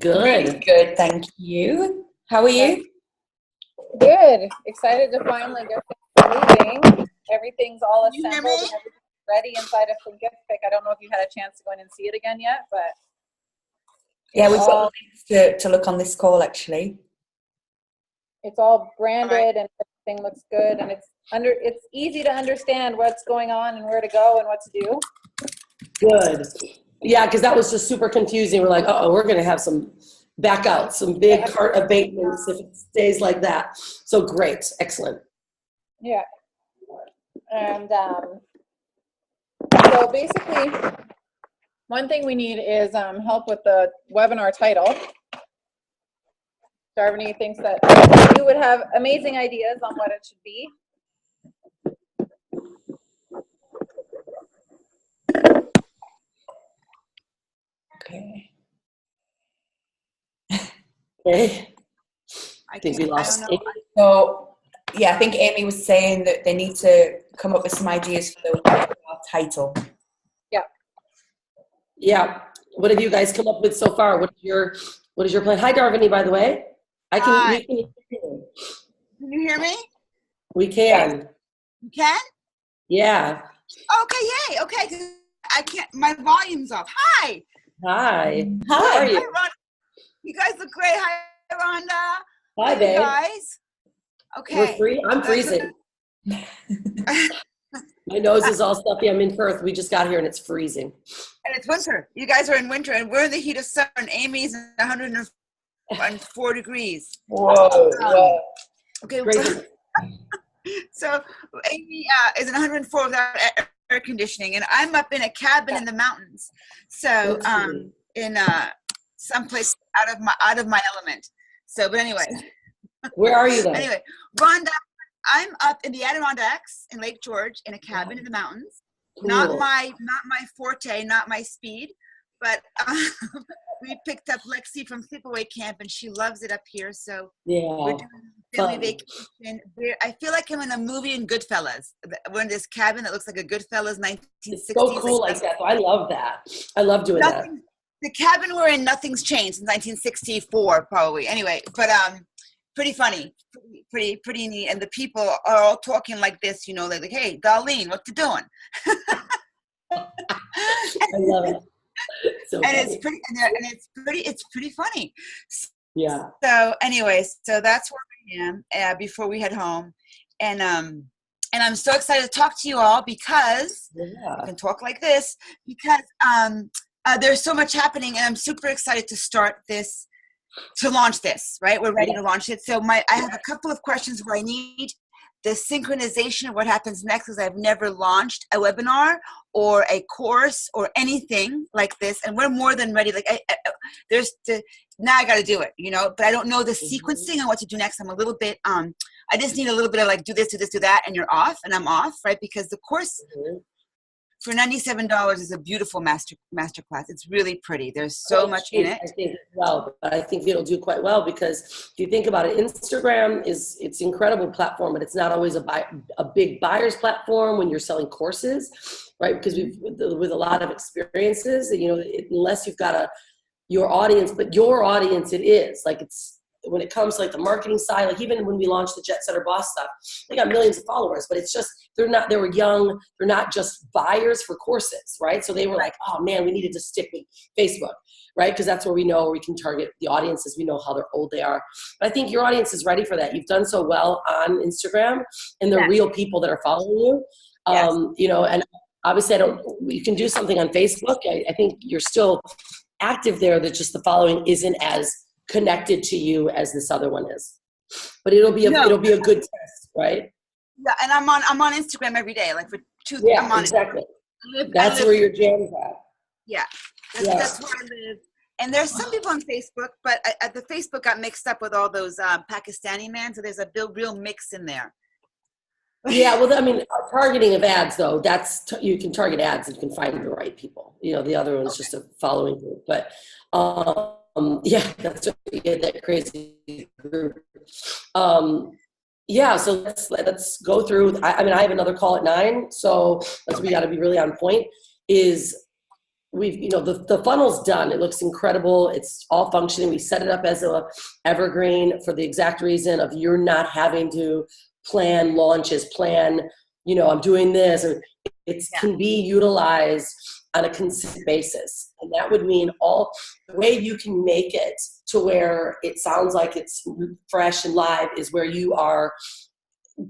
Good. Really good, thank you. How are you? Good. Excited to finally get things moving. Everything's all assembled and everything's ready inside of the gift pick. I don't know if you had a chance to go in and see it again yet, but yeah, we've got links to look on this call actually. It's all branded and everything looks good, and it's easy to understand what's going on and where to go and what to do. Good. Yeah, because that was just super confusing. We're like, oh, we're going to have some back out, some big cart abatements if it stays like that. So great. Excellent. Yeah. And so basically, one thing we need is help with the webinar title. Darviny thinks that you would have amazing ideas on what it should be. Okay. Okay. I think we lost Amy. So, yeah, I think Amy was saying that they need to come up with some ideas for the webinar title. Yeah. Yeah. What have you guys come up with so far? What is your plan? Hi, Darviny, by the way. Hi. We can hear you. Can you hear me? We can. You can? Yeah. Okay, yay. Okay. I can't, my volume's off. Hi. Hi. Hi. How are you? Hi, Rhonda. You guys look great. Hi, Rhonda. Hi, babe. You guys. Okay. We're free. I'm freezing. My nose is all stuffy. I'm in Perth. We just got here and it's freezing. And it's winter. You guys are in winter and we're in the heat of summer and Amy's 104 degrees. Whoa. Okay. Crazy. So Amy is in 104 without air conditioning, and I'm up in a cabin in the mountains. So in someplace out of my element. So, but anyway. Where are you though? Anyway, Rhonda, I'm up in the Adirondacks in Lake George in a cabin in the mountains. Cool. Not my forte, not my speed, but we picked up Lexi from Sleepaway Camp and she loves it up here. So we're doing a family vacation. I feel like I'm in a movie in Goodfellas. We're in this cabin that looks like a Goodfellas 1960s. It's so cool like that. I love that. I love doing that. The cabin we're in, nothing's changed since 1964 probably. Anyway, but pretty funny, pretty neat. And the people are all talking like this, you know, like hey, Darlene, what you doing? I love it. So and it's pretty funny. Yeah. So anyway, so that's where I am before we head home, and I'm so excited to talk to you all because I can talk like this because there's so much happening, and I'm super excited to launch this. Right, we're ready to launch it. So I have a couple of questions where I need the synchronization of what happens next, because I've never launched a webinar or a course or anything like this, and we're more than ready. Like now I got to do it, you know. But I don't know the sequencing and what to do next. I'm a little bit. I just need a little bit of like do this, do that, and you're off, and I'm off, right? Because the course for $97 is a beautiful master class. It's really pretty. There's so much in it. I think but I think it'll do quite well because if you think about it, Instagram it's an incredible platform, but it's not always a big buyer's platform when you're selling courses, right? Because with a lot of experiences, you know, unless you've got your audience, but your audience it is like it's. When it comes to like the marketing side, like even when we launched the Jet Setter Boss stuff, they got millions of followers, but it's just, they were young. They're not just buyers for courses, right? So they were like, oh man, we needed to stick with Facebook, right? Because that's where we know we can target the audiences. We know how old they are. But I think your audience is ready for that. You've done so well on Instagram and the real people that are following you, you know, and obviously you can do something on Facebook. I think you're still active there, that just the following isn't as connected to you as this other one is, but it'll be a good test, right? Yeah, and I'm on Instagram every day, like for 2. Yeah, I'm on exactly. That's where your jam's at. Yeah, that's where I live. And there's some people on Facebook, but the Facebook got mixed up with all those Pakistani men, so there's a real mix in there. Yeah, well, I mean, targeting of ads though, you can target ads and you can find the right people. You know, the other one's just a following group, but. Yeah, that's that crazy group. Yeah, so let's go through. I mean, I have another call at 9, so we got to be really on point. the funnel's done. It looks incredible. It's all functioning. We set it up as a evergreen for the exact reason of you're not having to plan launches, I'm doing this, or it can be utilized on a consistent basis. And that would mean the way you can make it to where it sounds like it's fresh and live is where you are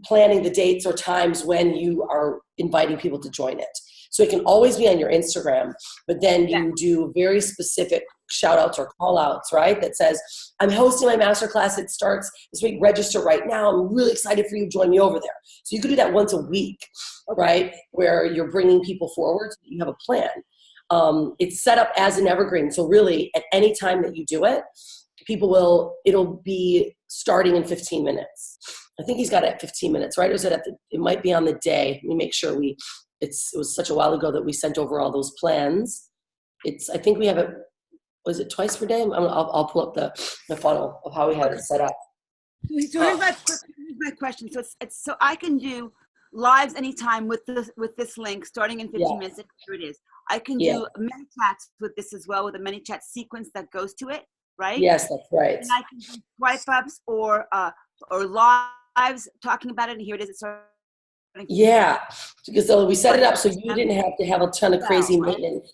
planning the dates or times when you are inviting people to join it. So it can always be on your Instagram, but then you do very specific shout outs or call outs, right? That says, I'm hosting my masterclass. It starts this week. Register right now. I'm really excited for you to join me over there. So you could do that once a week, right? Where you're bringing people forward. So you have a plan. It's set up as an evergreen. So really at any time that you do it, it'll be starting in 15 minutes. I think he's got it at 15 minutes, right? Or is it it might be on the day. Let me make sure it was such a while ago that we sent over all those plans. I think we have it, was it twice per day? I'll pull up the funnel of how we have it set up. So here's my question. So I can do lives anytime with this link starting in 15 minutes. Here it is. I can do many chats with this as well, with a many chat sequence that goes to it, right? Yes, that's right. And I can do swipe ups or lives talking about it, and here it is. It's yeah, because we set it up so you didn't have to have a ton of crazy maintenance.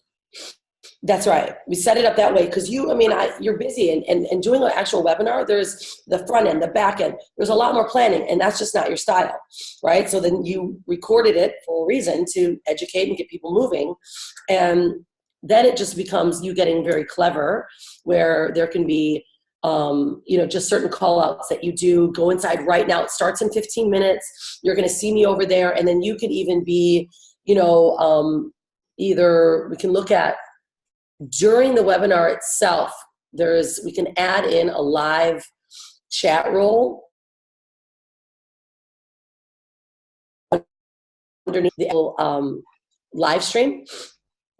That's right. We set it up that way because you're busy and doing an actual webinar, there's the front end, the back end, there's a lot more planning, and that's just not your style, right? So then you recorded it for a reason to educate and get people moving. And then it just becomes you getting very clever where there can be just certain call outs that you do. Go inside right now. It starts in 15 minutes. You're going to see me over there. And then you could even be, either we can look at during the webinar itself, we can add in a live chat role underneath the live stream,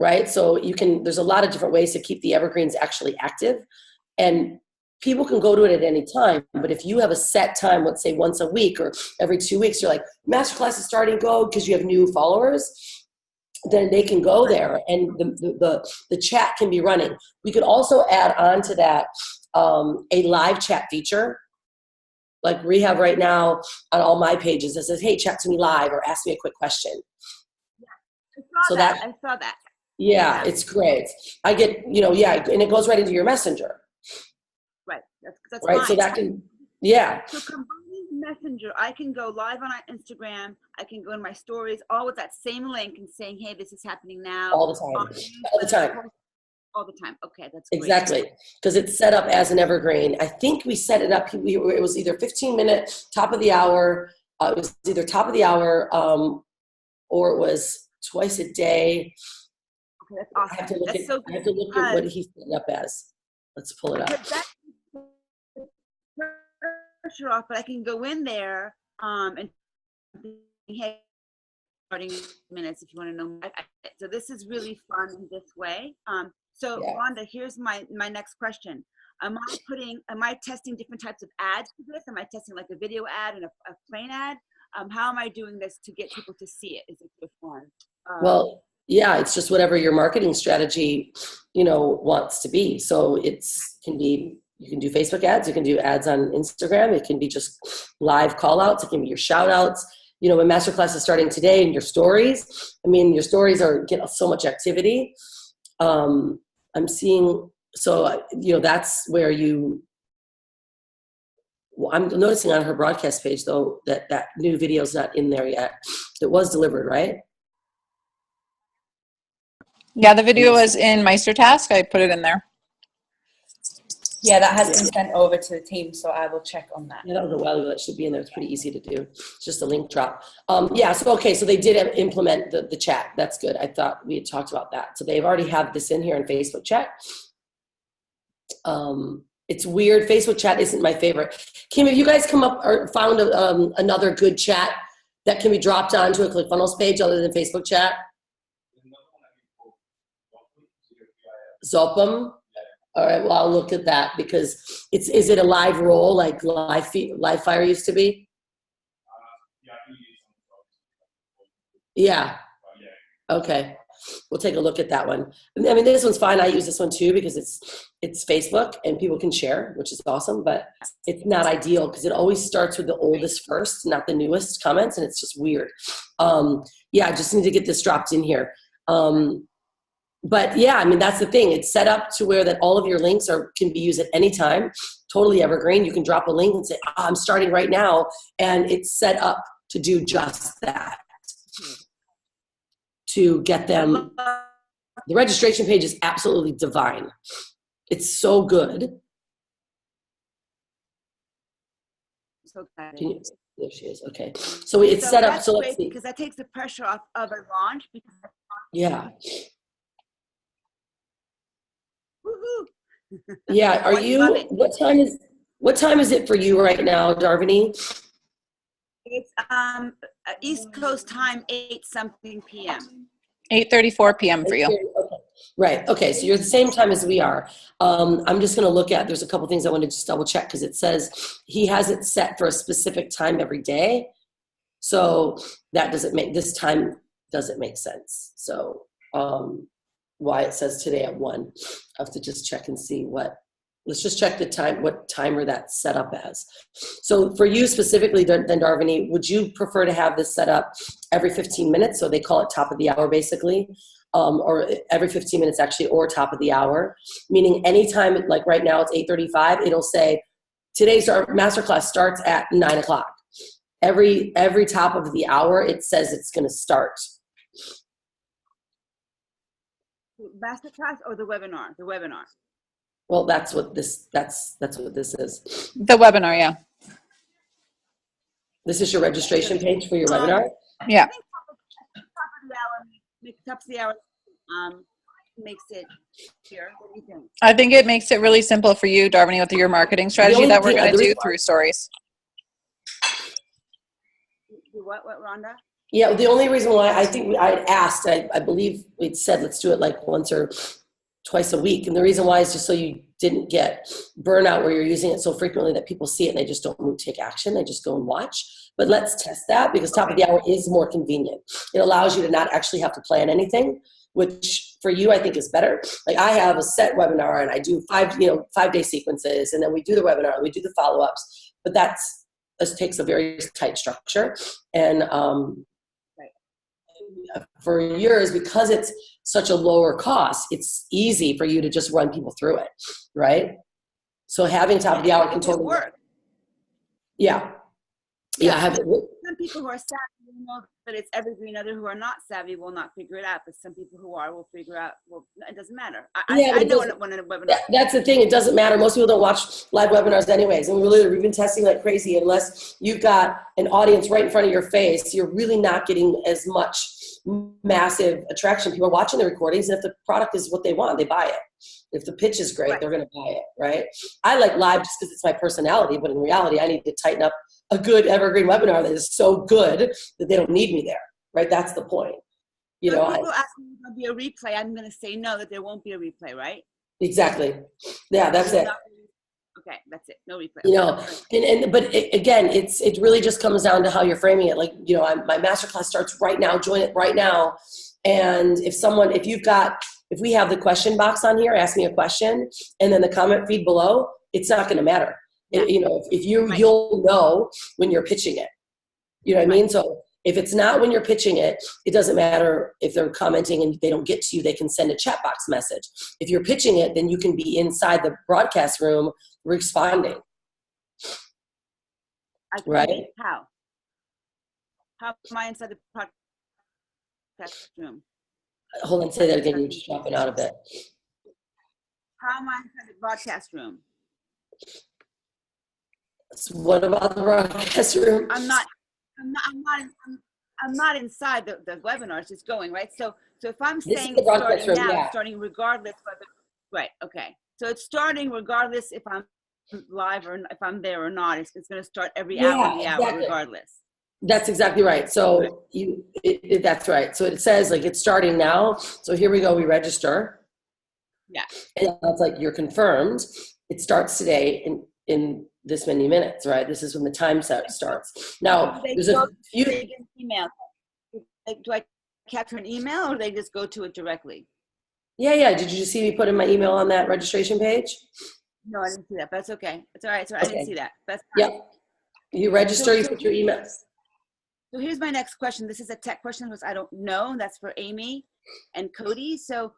right? So there's a lot of different ways to keep the evergreens actually active. And people can go to it at any time, but if you have a set time, let's say once a week or every 2 weeks, you're like, masterclass is starting, go, because you have new followers, then they can go there and the chat can be running. We could also add on to that a live chat feature, like we have right now on all my pages that says, hey, chat to me live or ask me a quick question. Yeah, I saw that. Yeah, it's great. I get, and it goes right into your messenger. Right. That's right. fine. So that can, yeah. So combining Messenger, I can go live on Instagram. I can go in my stories, all with that same link and saying, "Hey, this is happening now." All the time. All the time. All the time. Okay, that's great. Exactly, because it's set up as an evergreen. I think we set it up. It was either 15-minute, top of the hour. It was either top of the hour, or it was twice a day. Okay, that's awesome. I have to look at what he's set it up as. Let's pull it up. Pressure off, but I can go in there and hey, starting minutes if you want to know. So this is really fun in this way. So Rhonda, here's my next question. Am I testing different types of ads for this? Am I testing like a video ad and a plain ad? How am I doing this to get people to see it? Is it just one? Well, yeah, it's just whatever your marketing strategy, wants to be. So you can do Facebook ads, you can do ads on Instagram, it can be just live call outs, it can be your shout outs. When masterclass is starting today and your stories, your stories get so much activity. I'm seeing, that's where I'm noticing on her broadcast page though, that new video is not in there yet. It was delivered, right? Yeah, the video was in MeisterTask. I put it in there. Yeah, that has been sent over to the team, so I will check on that. Yeah, that was a while ago. That should be in there. It's pretty easy to do. It's just a link drop. So they did implement the chat. That's good. I thought we had talked about that. So they've already have this in here in Facebook chat. It's weird. Facebook chat isn't my favorite. Kim, have you guys come up or found another good chat that can be dropped onto a ClickFunnels page other than Facebook chat? Zopum? All right, well, I'll look at that because is it a live role like Livefire used to be? Yeah. Okay. we'll take a look at that one. I mean, this one's fine. I use this one too because it's Facebook and people can share, which is awesome, but it's not ideal because it always starts with the oldest first, not the newest comments, and it's just weird. Yeah, I just need to get this dropped in here. But yeah, I mean, that's the thing. It's set up to where that all of your links can be used at any time, totally evergreen. You can drop a link and say, I'm starting right now. And it's set up to do just that, to get them. The registration page is absolutely divine. It's so good. So Can you, there she is. Okay. So it's set up. So let's see. Because that takes the pressure off of a launch. Yeah. Woohoo! Yeah. Are you, what time is it for you right now, Darviny? It's East Coast time, 8-something p.m. 8:34 p.m. for you. Okay. Right. Okay. So you're the same time as we are. I'm just going to look at, there's a couple things I want to just double check because it says he has it set for a specific time every day. So that this time doesn't make sense. So why it says today at 1, I have to just check and see let's just check the time, what timer that's set up as. So for you specifically, then Darviny, would you prefer to have this set up every 15 minutes? So they call it top of the hour basically, or every 15 minutes actually, or top of the hour, meaning anytime, like right now it's 8:35, it'll say today's our masterclass starts at 9 o'clock. Every top of the hour, it says it's going to start. Masterclass or the webinar? The webinar. Well, that's what this is. The webinar, yeah. This is your registration page for your webinar? Yeah. I think top of the hour makes it here. What do you think? I think it makes it really simple for you, Darviny, with your marketing strategy that we're going to do through stories. What, Rhonda? Yeah, the only reason why I think I'd asked, I believe we'd said let's do it like once or twice a week. And the reason why is just so you didn't get burnout where you're using it so frequently that people see it and they just don't take action. They just go and watch. But let's test that because top of the hour is more convenient. It allows you to not actually have to plan anything, which for you I think is better. Like I have a set webinar and I do 5-day sequences, and then we do the webinar and we do the follow-ups. But this takes a very tight structure. And for yours, because it's such a lower cost, it's easy for you to just run people through it, right? So having top of the hour can totally work. Yeah. Yeah. Some people who are savvy will know that it's evergreen. Others who are not savvy will not figure it out. But some people who are will figure out. Well, it doesn't matter. I know when a webinar. That's the thing. It doesn't matter. Most people don't watch live webinars anyways. And we've been testing like crazy. Unless you've got an audience right in front of your face, you're really not getting as much massive attraction. People are watching the recordings, and if the product is what they want, they buy it. If the pitch is great, they're going to buy it, right? I like live just because it's my personality, but in reality, I need to tighten up a good evergreen webinar that is so good that they don't need me there, right? That's the point. You know, people ask me if there'll be a replay. I'm going to say no, that there won't be a replay, right? Exactly. Yeah, that's it. Okay, that's it. No replay. You know, but again, it really just comes down to how you're framing it. Like, you know, my masterclass starts right now. Join it right now. And if we have the question box on here, ask me a question, and then the comment feed below, it's not going to matter. Yeah. You know, if you'll know when you're pitching it. You know what I mean? So if it's not when you're pitching it, it doesn't matter if they're commenting and they don't get to you, they can send a chat box message. If you're pitching it, then you can be inside the broadcast room responding. Right? How am I inside the broadcast room? Hold on, say that again. You're just dropping out a bit. How am I inside the broadcast room? So what about the broadcast room? I'm not inside the webinar. It's just going, right? So if I'm saying it's starting now, it's starting regardless whether, right? Okay. So it's starting regardless if I'm live or if I'm there or not. It's going to start every hour of the hour regardless. That's exactly right. So that's right. So it says like it's starting now. So here we go. We register. Yeah. And it's like you're confirmed. It starts today in this many minutes, right? This is when the time set starts. Now there's a few email. Do I capture an email, or they just go to it directly? Yeah. Did you see me put in my email on that registration page? No, I didn't see that. But that's okay. It's all right. So I didn't see that. That's fine. Yep. You register, you put your emails. So here's my next question. This is a tech question, which I don't know. That's for Amy and Cody. So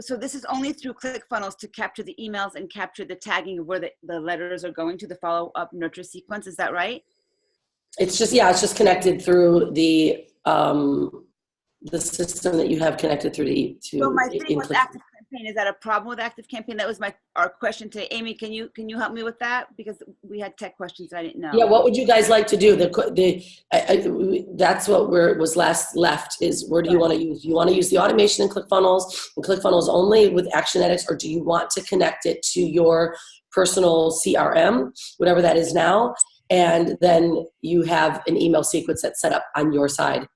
so this is only through ClickFunnels to capture the emails and capture the tagging of where the letters are going to the follow-up nurture sequence. Is that right? It's just connected through the system that you have connected through So my thing with Active Campaign, is that a problem with Active Campaign? That was our question today. Amy, can you help me with that? Because we had tech questions I didn't know. Yeah, what would you guys like to do? That's what was last left is where do you want to use? Do you want to use the automation in ClickFunnels only with Actionetics, or do you want to connect it to your personal CRM, whatever that is now, and then you have an email sequence that's set up on your side?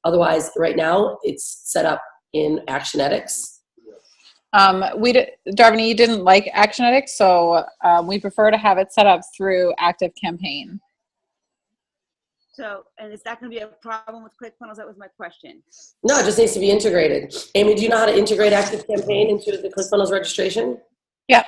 Otherwise, right now, it's set up in Actionetics. Darviny, you didn't like Actionetics, so we prefer to have it set up through Active Campaign. So, and is that going to be a problem with ClickFunnels? That was my question. No, it just needs to be integrated. Amy, do you know how to integrate Active Campaign into the ClickFunnels registration? Yeah.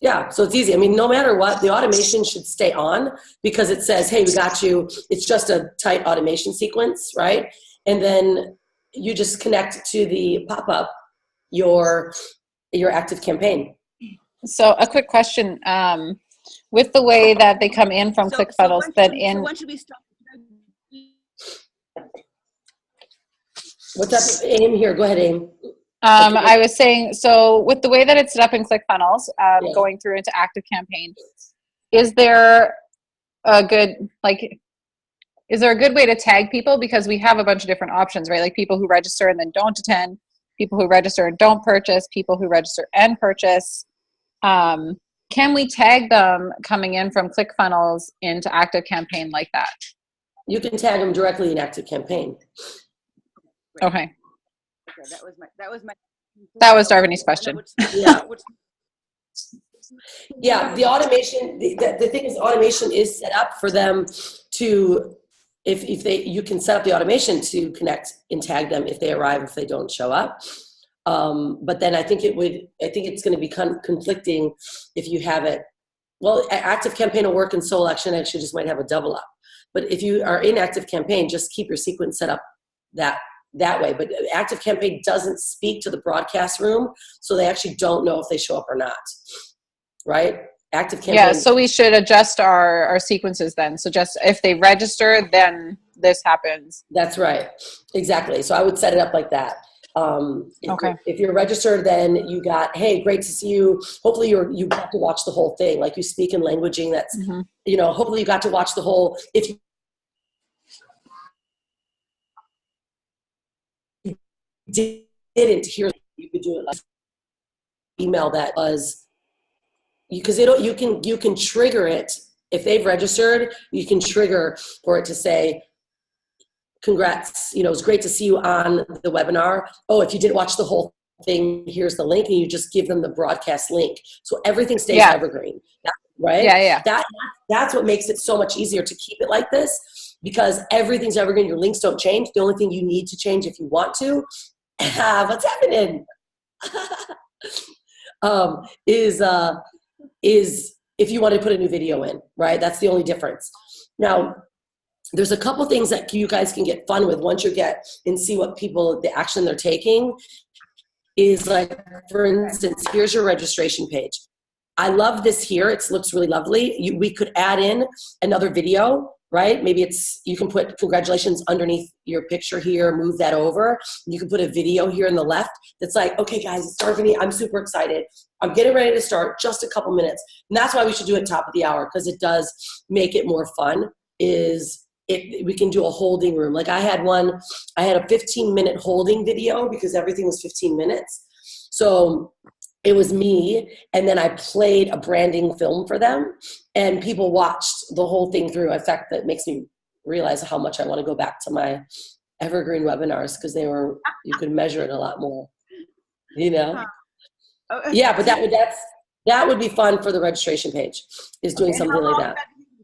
Yeah, so it's easy. I mean, no matter what, the automation should stay on because it says, hey, we got you. It's just a tight automation sequence, right? And then you just connect to the pop-up your Active Campaign. So a quick question. With the way that they come in from ClickFunnels, so when should we start? What's up, Aim? Here, go ahead, Aim. I was saying, so with the way that it's set up in ClickFunnels, going through into Active Campaign, is there a good way to tag people? Because we have a bunch of different options, right? Like people who register and then don't attend, people who register and don't purchase, people who register and purchase. Can we tag them coming in from ClickFunnels into Active Campaign like that? You can tag them directly in Active Campaign. Okay. Okay, that was Darviny's question. Yeah, the automation, the thing is automation is set up for them to, you can set up the automation to connect and tag them if they arrive, if they don't show up. But then I think it's going to become conflicting if you have it. Well, Active Campaign will work in Sole Action, actually just might have a double up. But if you are in Active Campaign, just keep your sequence set up that way. But Active Campaign doesn't speak to the broadcast room, so they actually don't know if they show up or not, right? Active Campaign. Yeah, so we should adjust our sequences then. So just if they register, then this happens. That's right. Exactly. So I would set it up like that. If you're registered, then you got, hey, great to see you. Hopefully you got to watch the whole thing. Like you speak in languaging that's, hopefully you got to watch the whole, if you didn't hear, you could do it like email that was, because you can trigger it. If they've registered, you can trigger for it to say, congrats, it's great to see you on the webinar. Oh, if you didn't watch the whole thing, here's the link, and you just give them the broadcast link. So everything stays evergreen, right? Yeah. That's what makes it so much easier to keep it like this, because everything's evergreen. Your links don't change. The only thing you need to change if you want to, what's happening, is if you want to put a new video in, right? That's the only difference. Now, there's a couple things that you guys can get fun with once you get and see what the action they're taking is. Like, for instance, here's your registration page. I love this here. It looks really lovely. We could add in another video, right? Maybe you can put congratulations underneath your picture here, move that over. You can put a video here in the left that's like, okay guys, it's Darviny. I'm super excited. I'm getting ready to start, just a couple minutes. And that's why we should do it top of the hour, because it does make it more fun. We can do a holding room. Like I had a 15-minute holding video because everything was 15 minutes. So it was me, and then I played a branding film for them, and people watched the whole thing through. In fact, that makes me realize how much I want to go back to my evergreen webinars, because you could measure it a lot more, Yeah, but that would be fun for the registration page, is doing something like that.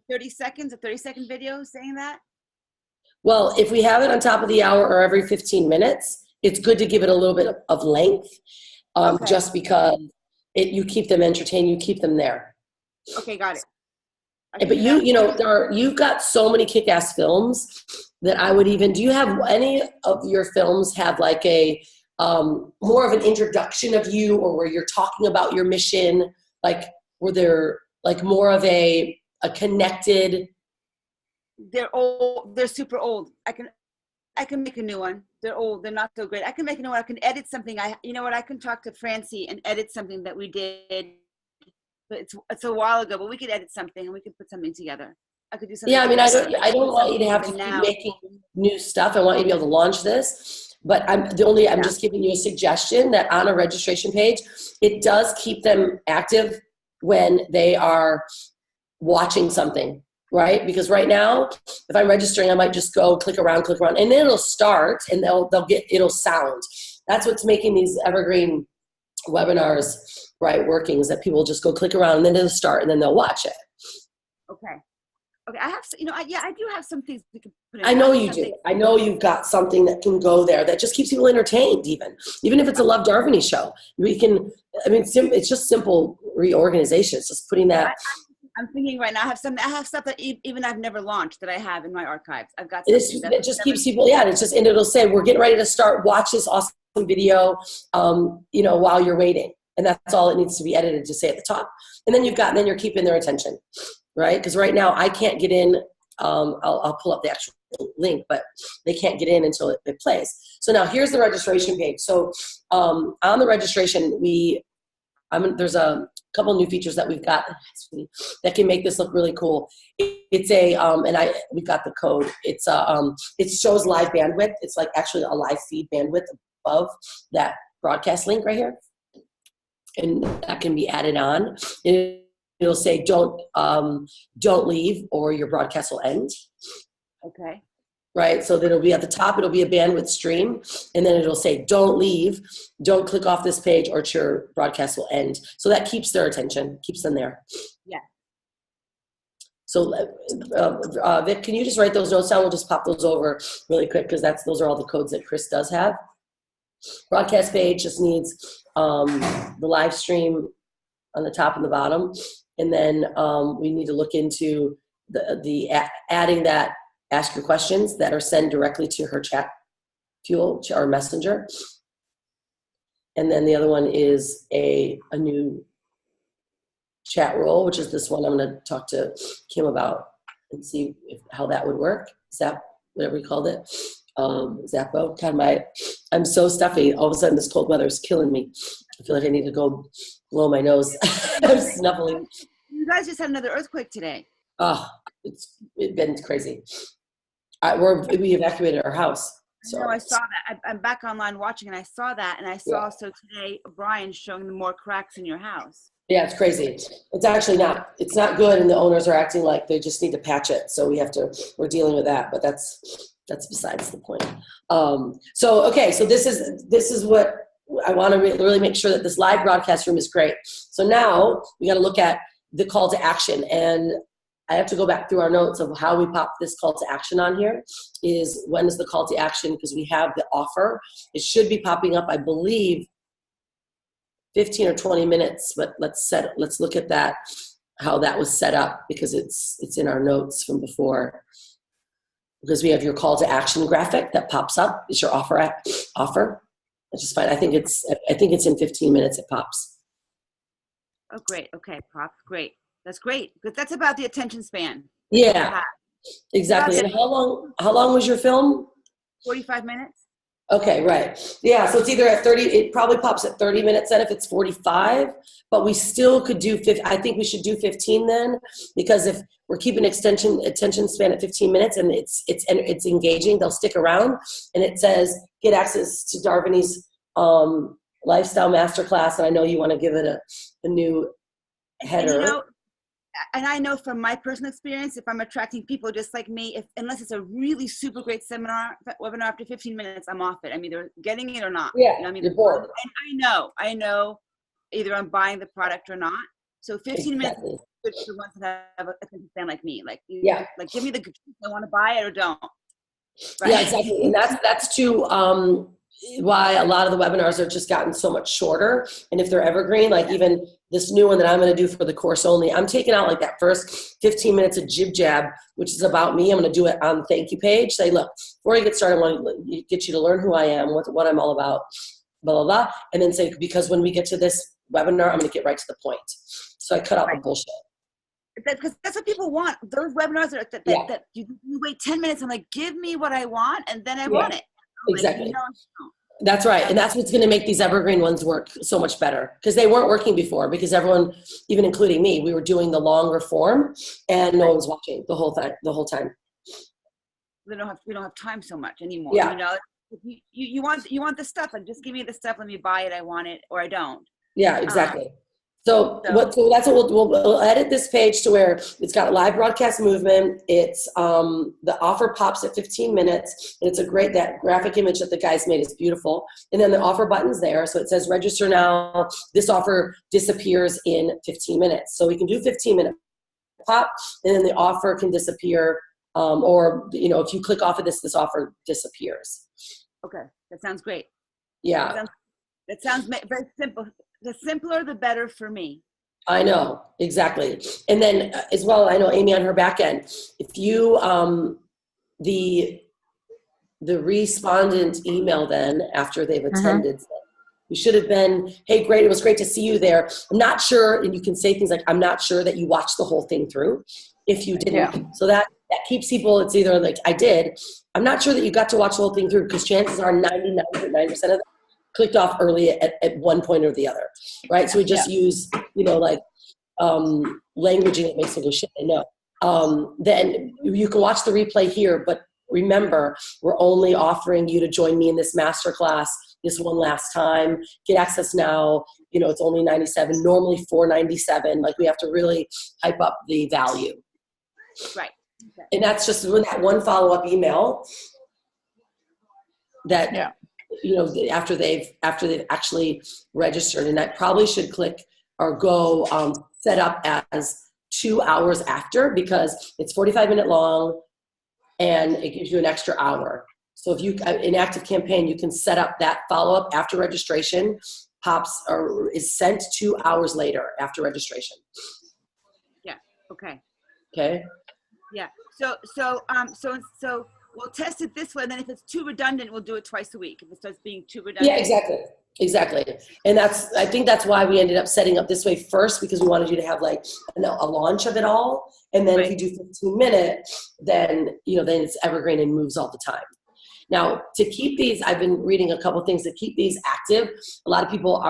30 seconds, a 30-second video saying that? Well, if we have it on top of the hour or every 15 minutes, it's good to give it a little bit of length, Okay. just because you keep them entertained, you keep them there. Okay, got it. But you've got so many kick-ass films that I would even, do you have any of your films have like a, more of an introduction of you, or where you're talking about your mission? Like, were there like more of a connected? They're old. They're super old. I can make a new one. They're old. They're not so great. I can make a new one. I can edit something. You know what? I can talk to Francie and edit something that we did. But it's a while ago. But we could edit something and we could put something together. I could do something. Yeah, I mean, I don't want you to have to even keep now. making new stuff. I want you to be able to launch this. But I'm just giving you a suggestion that on a registration page, it does keep them active when they are watching something, right? Because right now, if I'm registering, I might just go click around, and then it'll start, and it'll sound. That's what's making these evergreen webinars, right, working, is that people just go click around, and then it'll start, and then they'll watch it. Okay. I have, I do have some things we can put in. I know you do. I know you've got something that can go there that just keeps people entertained, even if it's a Love Darviny show. It's just simple reorganization. It's just putting that. I'm thinking right now, I have stuff that even I've never launched that I have in my archives. I've got It just keeps people, and it'll say, we're getting ready to start, watch this awesome video, while you're waiting. And that's all it needs to be edited to say at the top. And then then you're keeping their attention, right? Because right now I can't get in. I'll pull up the actual link, but they can't get in until it plays. So now here's the registration page. So on the registration, there's a couple new features that we've got that can make this look really cool. It's we've got the code. It shows live bandwidth. It's like actually a live feed bandwidth above that broadcast link right here. And that can be added on. And it'll say, don't leave, or your broadcast will end. Okay. Right, so then it'll be at the top, it'll be a bandwidth stream, and then it'll say, don't leave, don't click off this page, or your broadcast will end. So that keeps their attention, keeps them there. Yeah. So Vic, can you just write those notes down? We'll just pop those over really quick, because those are all the codes that Chris does have. Broadcast page just needs the live stream on the top and the bottom, and then we need to look into the adding that ask your questions that are sent directly to her chat fuel or messenger. And then the other one is a new chat role, which is this one I'm going to talk to Kim about and see how that would work. Zap, whatever we called it. Zappo. God, I'm so stuffy. All of a sudden this cold weather is killing me. I feel like I need to go blow my nose. I'm snuffling. You guys just had another earthquake today. Oh, it's been crazy. We evacuated our house. So. No, I saw that. I'm back online watching, and I saw that, and I saw so today Brian showing more cracks in your house. Yeah, it's crazy. It's actually not. It's not good, and the owners are acting like they just need to patch it. So we're dealing with that, but that's besides the point. So this is what I want to really make sure that this live broadcast room is great. So now we got to look at the call to action, and I have to go back through our notes of how we pop this call to action on here. Is when is the call to action? Because we have the offer. It should be popping up, I believe, 15 or 20 minutes. But let's look at that, how that was set up, because it's in our notes from before. Because we have your call to action graphic that pops up. It's your offer. Which is fine. I think it's in 15 minutes. It pops. Oh, great. Okay, pops. Great. That's great, because that's about the attention span. Yeah, exactly. And how long was your film? 45 minutes. Okay, right. Yeah, so it's either at 30, it probably pops at 30 minutes then if it's 45, but we still could do 50. I think we should do 15 then, because if we're keeping attention span at 15 minutes and it's engaging, they'll stick around. And it says, get access to Darviny's lifestyle masterclass. And I know you want to give it a new header. And I know from my personal experience, if I'm attracting people just like me, unless it's a really super great webinar, after 15 minutes, I'm off it. I'm either getting it or not. Yeah, you know what I mean? You're bored. And I know either I'm buying the product or not. So 15 minutes is good for the ones that have a attention span like me. Like, give me the, I want to buy it or don't. Right? Yeah, exactly. And that's too why a lot of the webinars have just gotten so much shorter. And if they're evergreen, like even this new one that I'm going to do for the course only, I'm taking out like that first 15 minutes of jib jab, which is about me. I'm going to do it on the thank you page. Say, look, before you get started, I want to get you to learn who I am, what I'm all about, blah, blah, blah. And then say, because when we get to this webinar, I'm going to get right to the point. So I cut out the bullshit. Because that's what people want. Those webinars that you wait 10 minutes. I'm like, give me what I want, and then I want it. Exactly. Like, That's right. And that's what's going to make these evergreen ones work so much better, because they weren't working before, because everyone, even including me, we were doing the longer form and no one was watching the whole time. We don't have time so much anymore. Yeah. You know, you want the stuff, like just give me the stuff, let me buy it, I want it or I don't. Yeah, exactly. So that's what we'll edit this page to where it's got live broadcast movement. It's the offer pops at 15 minutes, and it's a great, that graphic image that the guys made is beautiful. And then the offer button's there, so it says register now. This offer disappears in 15 minutes. So we can do 15-minute pop, and then the offer can disappear, or if you click off of this offer disappears. Okay, that sounds great. Yeah, that sounds very simple. The simpler, the better for me. I know, exactly. And then as well, I know Amy on her back end, if you, the respondent email then after they've attended, you should have been, hey, great, it was great to see you there. I'm not sure, and you can say things like, I'm not sure that you watched the whole thing through if you didn't. Yeah. So that keeps people, it's either like, I did. I'm not sure that you got to watch the whole thing through, because chances are 99.9% of them clicked off early at one point or the other, right? So we just use, like languaging that makes them go, shit, I know. Then you can watch the replay here, but remember, we're only offering you to join me in this masterclass this one last time. Get access now. It's only $97, normally $497. Like, we have to really hype up the value. Right. Okay. And that's just when that one follow-up email that, after they've actually registered. And I probably should click or go set up as 2 hours after, because it's 45-minute long and it gives you an extra hour. So if you, in Active Campaign, you can set up that follow-up after registration pops or is sent 2 hours later after registration. Yeah. Okay. Okay. Yeah. So we'll test it this way, and then if it's too redundant, we'll do it twice a week. If it starts being too redundant. Yeah, exactly. And I think that's why we ended up setting up this way first, because we wanted you to have like a launch of it all. And then if you do 15 minutes, then, then it's evergreen and moves all the time. Now, to keep these, I've been reading a couple things to keep these active. A lot of people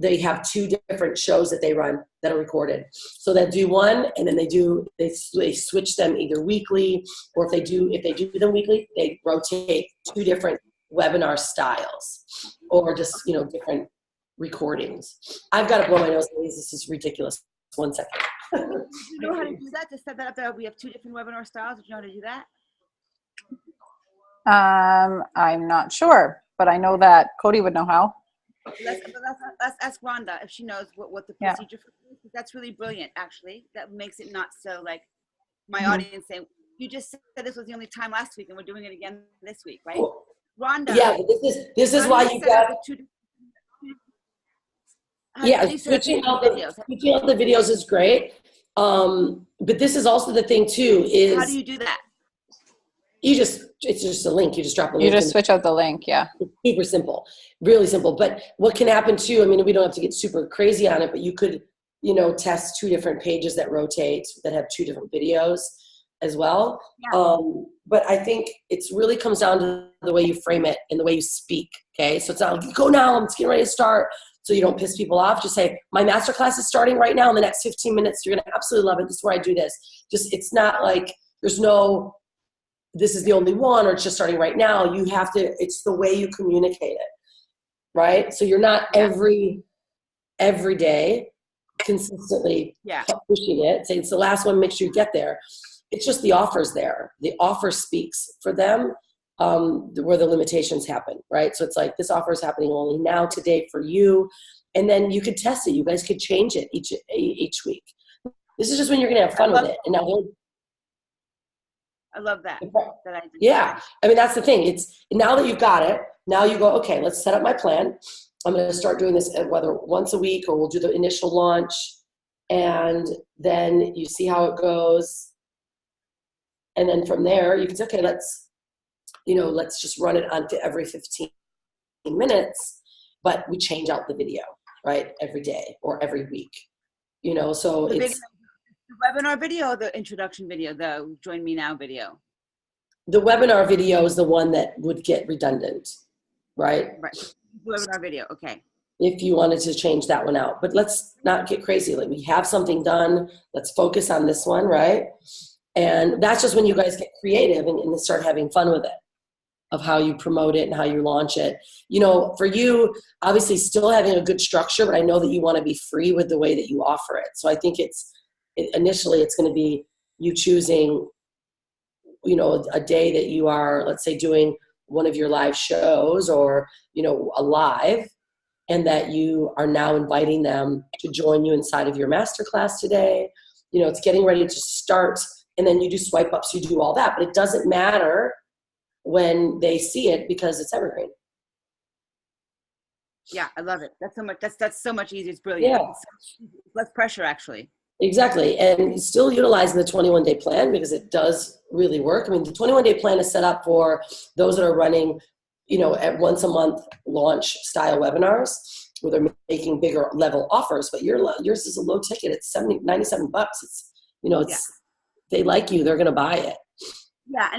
they have 2 different shows that they run that are recorded. So they'll do one, and then they switch them either weekly, or if they do them weekly, they rotate 2 different webinar styles, or just, different recordings. I've got to blow my nose. This is ridiculous. 1 second. You know how to do that? To set that up there, we have 2 different webinar styles. Do you know how to do that? I'm not sure, but I know that Cody would know how. Let's ask Rhonda if she knows what the procedure for this is. That's really brilliant, actually. That makes it not so like my audience saying, you just said this was the only time last week and we're doing it again this week, right? Well, Rhonda. Yeah, but this is why you got switching out the videos is great. But this is also the thing too, is how do you do that? It's just a link. You just drop a link. You just switch out the link. Yeah. It's super simple, really simple. But what can happen too, I mean, we don't have to get super crazy on it, but you could, test 2 different pages that rotate, that have 2 different videos as well. Yeah. But I think it's really comes down to the way you frame it and the way you speak. Okay. So it's not like, go now, I'm just getting ready to start. So you don't piss people off. Just say, my masterclass is starting right now in the next 15 minutes. You're going to absolutely love it. This is where I do this. It's not like there's no, this is the only one, or it's just starting right now. You have to, it's the way you communicate it, right? So you're not every day consistently pushing it. Say it's the last one, make sure you get there. It's just the offer's there. The offer speaks for them, where the limitations happen, right? So it's like, this offer is happening only now, today for you. And then you could test it. You guys could change it each week. This is just when you're going to have fun with it. And now I love that. That I did. Yeah. I mean, that's the thing. It's now that you've got it, now you go, okay, let's set up my plan. I'm going to start doing this whether once a week or we'll do the initial launch. And then you see how it goes. And then from there you can say, okay, let's just run it on every 15 minutes, but we change out the video, right? Every day or every week, so it's the webinar video, the introduction video, the Join Me Now video. The webinar video is the one that would get redundant, right? Right. The webinar video. Okay. If you wanted to change that one out, but let's not get crazy. Like, we have something done. Let's focus on this one, right? And that's just when you guys get creative and start having fun with it, of how you promote it and how you launch it. For you, obviously still having a good structure, but I know that you want to be free with the way that you offer it. So I think initially it's going to be you choosing, a day that you are, let's say, doing one of your live shows or, a live, and that you are now inviting them to join you inside of your masterclass today. It's getting ready to start, and then you do swipe ups, you do all that, but it doesn't matter when they see it because it's evergreen. Yeah, I love it. That's so much. That's so much easier. It's brilliant. Yeah. It's less pressure, actually. Exactly. And still utilizing the 21-day plan because it does really work. I mean, the 21-day plan is set up for those that are running, at once a month launch style webinars where they're making bigger level offers, but yours is a low ticket. It's $97. It's, they like you, they're going to buy it. Yeah.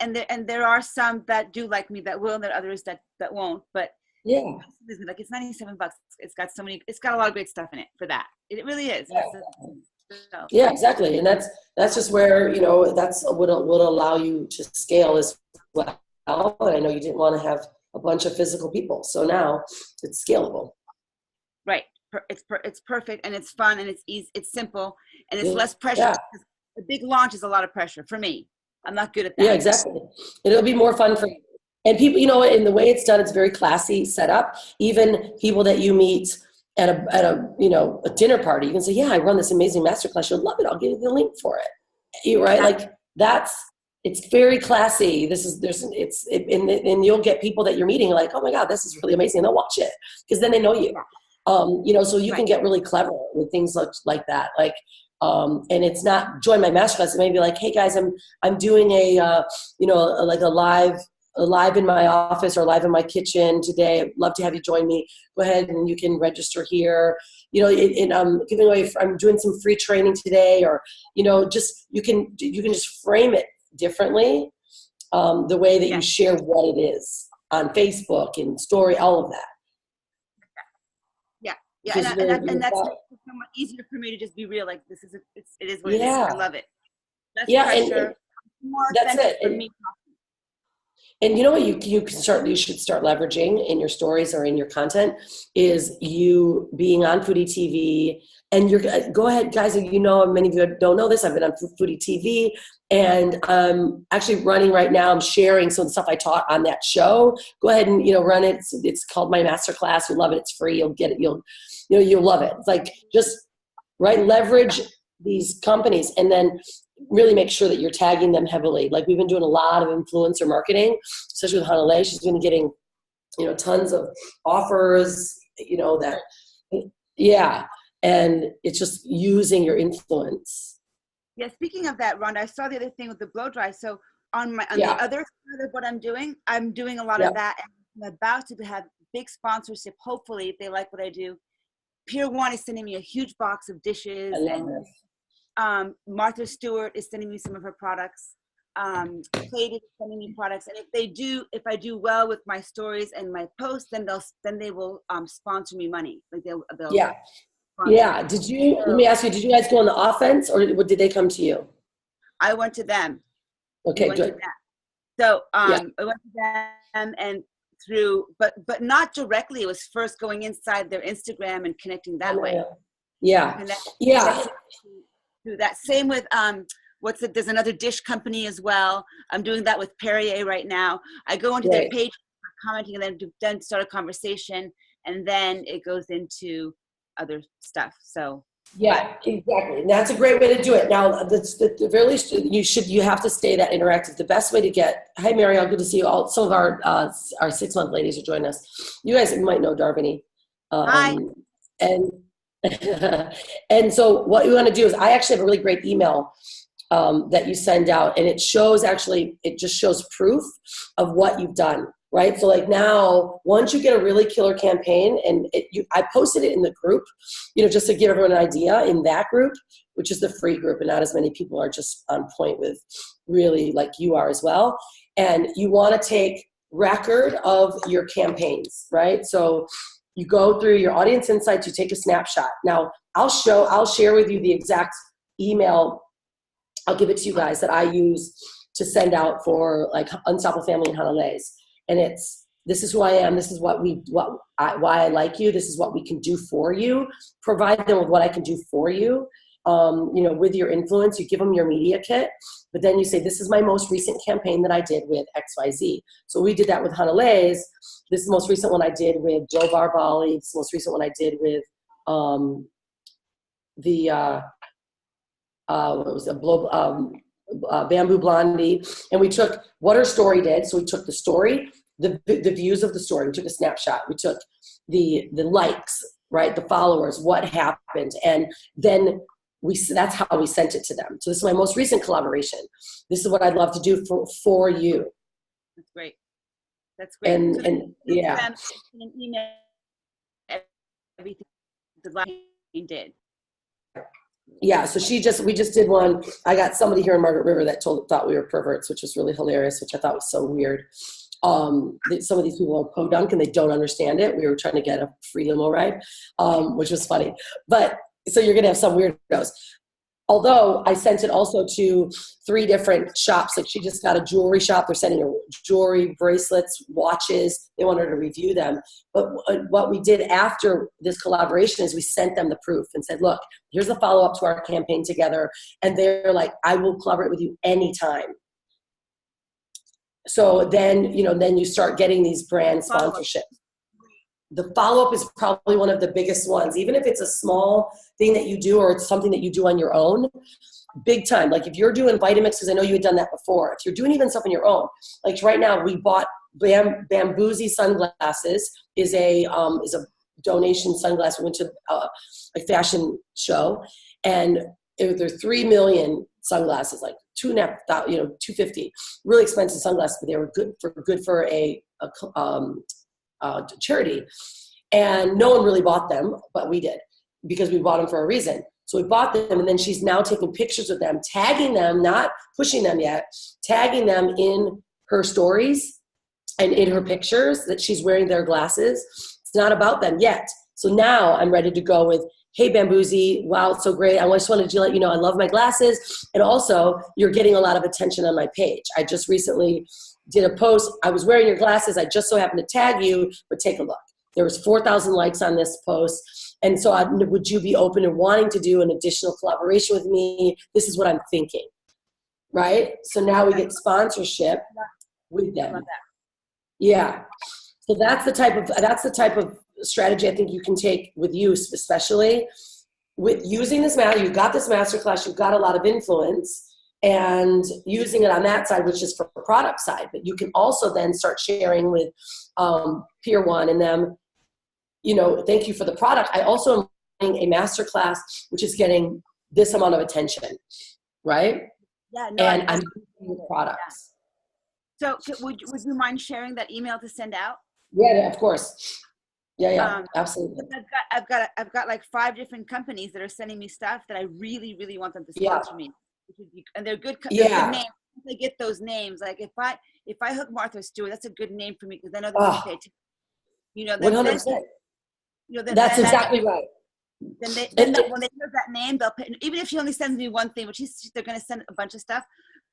And there are some that do like me that will, and there are others that won't, but yeah, like it's $97. It's got a lot of great stuff in it for that. It really is. Yeah. Yeah, exactly. And that's just where, that's what will allow you to scale as well. And I know you didn't want to have a bunch of physical people. So now it's scalable. Right. It's perfect, and it's fun, and it's easy. It's simple, and it's less pressure. Yeah. A big launch is a lot of pressure for me. I'm not good at that. Yeah, exactly. It'll be more fun for you. And people, in the way it's done, it's very classy set up. Even people that you meet at a dinner party, you can say, yeah, I run this amazing masterclass. You'll love it. I'll give you the link for it. Right? Like it's very classy. And you'll get people that you're meeting like, oh my God, this is really amazing. And they'll watch it because then they know you. So you can get really clever with things like that. Like, and it's not join my masterclass. It may be like, hey guys, I'm doing a live in my office or live in my kitchen today. I'd love to have you join me. Go ahead and you can register here. I'm giving away. I'm doing some free training today, or just you can just frame it differently. The way that you share what it is on Facebook and story, all of that. Yeah, and that's so much easier for me to just be real. Like it is what it is. I love it. Less pressure, and more that's it. For me. And you know what you should start leveraging in your stories or in your content is you being on Foodie TV. And go ahead, guys, many of you don't know this. I've been on Foodie TV, and I'm actually running right now. I'm sharing some stuff I taught on that show. Go ahead and, run it. It's called My Masterclass. You'll love it. It's free. You'll get it. You'll love it. It's like, just leverage these companies and then really make sure that you're tagging them heavily. Like, we've been doing a lot of influencer marketing, especially with Hanalei. She's been getting, tons of offers, and it's just using your influence. Yeah. Speaking of that, Rhonda, I saw the other thing with the blow dry. So on the other side of what I'm doing a lot of that, and I'm about to have big sponsorship. Hopefully, if they like what I do, Pier 1 is sending me a huge box of dishes, and Martha Stewart is sending me some of her products. Kate is sending me products, and if I do well with my stories and my posts, then they will sponsor me money. Like they'll Yeah. Let me ask you, did you guys go on the offense, or did they come to you? I went to them. Okay, good. So I went to them and but not directly. It was first going inside their Instagram and connecting that way. Yeah. Do that. Same with there's another dish company as well. I'm doing that with Perrier right now. I go into their page, commenting, and then start a conversation, and then it goes into other stuff. So Yeah, exactly. And that's a great way to do it. Now, the very least, you have to stay that interactive. The best way to get, hi, Marielle, good to see you all. Some of our 6-month ladies are joining us. You guys might know Darviny. Hi. And, and so what you want to do is, I actually have a really great email that you send out, and it just shows proof of what you've done. Right. So like now, once you get a really killer campaign, and I posted it in the group, just to give everyone an idea in that group, which is the free group, and not as many people are just on point with really like you are as well. And you want to take record of your campaigns, right? So you go through your audience insights, you take a snapshot. Now I'll share with you the exact email. I'll give it to you guys that I use to send out for like Unstoppable Family and Hanale's. And this is who I am. This is why I like you. This is what we can do for you. Provide them with what I can do for you. With your influence, you give them your media kit, but then you say, this is my most recent campaign that I did with XYZ. So we did that with Hanale's. This is the most recent one I did with Joe Barbali. This is the most recent one I did with Bamboo Blondie. And we took what her story did. So we took the story, the views of the story. We took a snapshot. We took the likes, right? The followers, what happened. And then that's how we sent it to them. So this is my most recent collaboration. This is what I'd love to do for you. That's great. That's great. And yeah. An email, everything the line did. Yeah, so we just did one. I got somebody here in Margaret River that thought we were perverts, which was really hilarious, which I thought was so weird. Some of these people are podunk and they don't understand it. We were trying to get a free limo ride, which was funny. But so you're going to have some weirdos. Although I sent it also to 3 different shops. Like she just got a jewelry shop. They're sending her jewelry, bracelets, watches. They want her to review them. But what we did after this collaboration is we sent them the proof and said, look, here's the follow-up to our campaign together. And they're like, I will collaborate with you anytime. So then you start getting these brand sponsorships. The follow-up is probably one of the biggest ones. Even if it's a small thing that you do or it's something that you do on your own, big time. Like if you're doing Vitamix, because I know you had done that before. If you're doing even stuff on your own, like right now we bought Bamboozy sunglasses is a donation sunglass. We went to a fashion show, and there are 3 million sunglasses, like $250, really expensive sunglasses, but they were good for a charity. And no one really bought them, but we did, because we bought them for a reason. So we bought them, and then she's now taking pictures of them, tagging them, not pushing them yet, tagging them in her stories and in her pictures that she's wearing their glasses. It's not about them yet. So now I'm ready to go with, hey, Bamboozy, wow, it's so great. I just wanted to let you know I love my glasses. And also, you're getting a lot of attention on my page. I just recently did a post. I was wearing your glasses. I just so happened to tag you, but take a look. There was 4,000 likes on this post. And so would you be open and wanting to do an additional collaboration with me? This is what I'm thinking, right? So now we get sponsorship with them. Yeah. So that's the type of strategy I think you can take with you, especially with using this you've got this masterclass, you've got a lot of influence, and using it on that side, which is for the product side. But you can also then start sharing with Pier 1 and them, thank you for the product. I also am running a masterclass, which is getting this amount of attention, right? Yeah. No, and I'm using the products. Yeah. So would you mind sharing that email to send out? Yeah, of course. Yeah, absolutely. I've got like 5 different companies that are sending me stuff that I really, really want them to sponsor me. And they're good. They're good names. They get those names. Like if I hook Martha Stewart, that's a good name for me, because I know they're going to pay attention. 100%. That's exactly right. Then when they hear that name, they'll pay, even if she only sends me one thing, which they're going to send a bunch of stuff.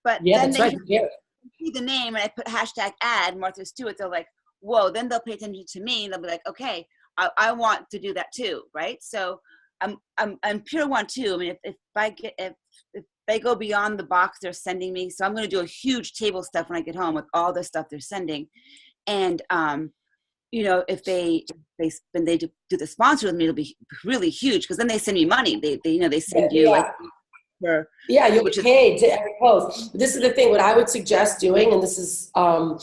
But then they see the name, and I put #ad Martha Stewart. They're like, whoa. Then they'll pay attention to me, and they'll be like, okay, I want to do that too, right? So I'm Pure One too. I mean, if they go beyond the box they're sending me. So I'm going to do a huge table stuff when I get home with all the stuff they're sending. And if they when they do the sponsor with me, it'll be really huge because then they send me money. They send you. Yeah, you'll get paid to every post. This is the thing. What I would suggest doing, and this is, don't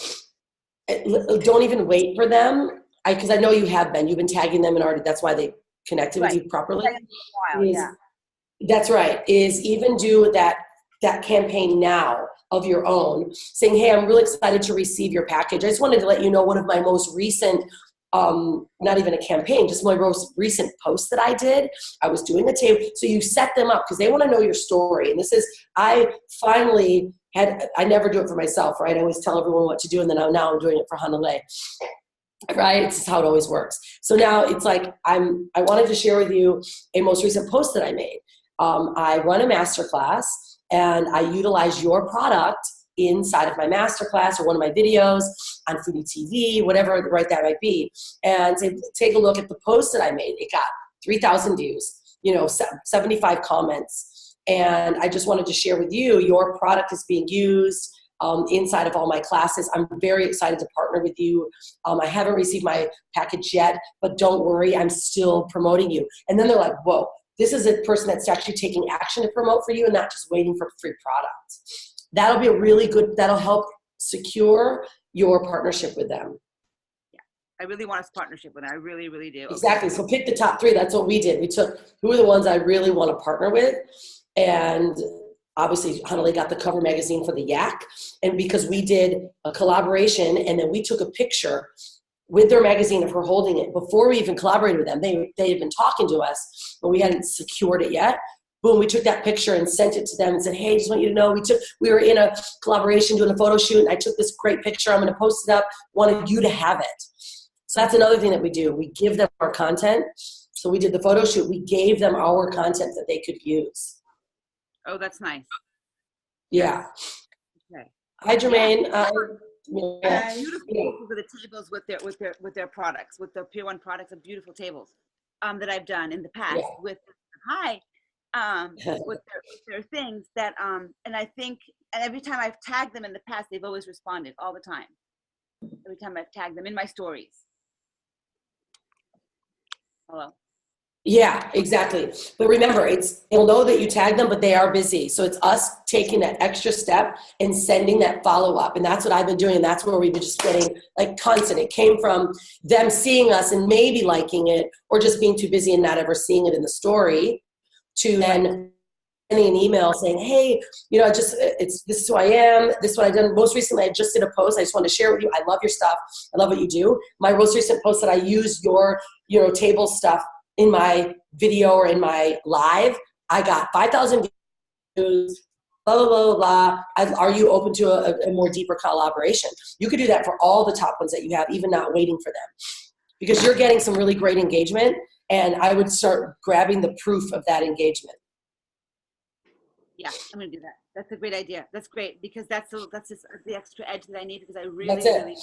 even wait for them. Because I know you have been. You've been tagging them, and already that's why they connected with you properly. That's right. Is even do that campaign now of your own, saying, "Hey, I'm really excited to receive your package. I just wanted to let you know one of my most recent." Not even a campaign, just my most recent post that I did. I was doing a table. So you set them up because they want to know your story. And this is, I never do it for myself, right? I always tell everyone what to do. And then now I'm doing it for Hanalei, right? It's just how it always works. So now it's like, I wanted to share with you a most recent post that I made. I run a masterclass and I utilize your product inside of my masterclass or one of my videos on Foodie TV, whatever that might be, and take a look at the post that I made. It got 3,000 views, 75 comments, and I just wanted to share with you, your product is being used inside of all my classes. I'm very excited to partner with you. I haven't received my package yet, but don't worry, I'm still promoting you. And then they're like, whoa, this is a person that's actually taking action to promote for you and not just waiting for free products. That'll be that'll help secure your partnership with them. Yeah, I really want a partnership with them. I really, really do. Exactly. So pick the top 3. That's what we did. We took who are the ones I really want to partner with. And obviously, Hanalei got the cover magazine for the Yak. And because we did a collaboration and then we took a picture with their magazine of her holding it before we even collaborated with them. They had been talking to us, but we hadn't secured it yet. Boom, we took that picture and sent it to them and said, hey, just want you to know we were in a collaboration doing a photo shoot and I took this great picture. I'm going to post it up. Wanted you to have it. So that's another thing that we do. We give them our content. So we did the photo shoot. We gave them our content that they could use. Oh, that's nice. Yeah. Okay. Hi, Jermaine. Beautiful for the tables with their products, with the Pier 1 products, of beautiful tables that I've done in the past with their things that and I think, and every time I've tagged them in the past, they've always responded all the time. Every time I've tagged them in my stories. Hello. Yeah, exactly. But remember, they'll know that you tag them, but they are busy. So it's us taking that extra step and sending that follow-up. And that's what I've been doing. And that's where we've been just getting like constant. It came from them seeing us and maybe liking it or just being too busy and not ever seeing it in the story, to then sending an email saying, hey, this is who I am. This is what I've done. Most recently, I just did a post. I just want to share with you. I love your stuff. I love what you do. My most recent post that I use your, table stuff in my video or in my live, I got 5,000 views, blah, blah, blah, blah, blah. Are you open to a more deeper collaboration? You could do that for all the top ones that you have, even not waiting for them. Because you're getting some really great engagement, and I would start grabbing the proof of that engagement. Yeah, I'm going to do that. That's a great idea. That's great, because that's just the extra edge that I need, because I really, really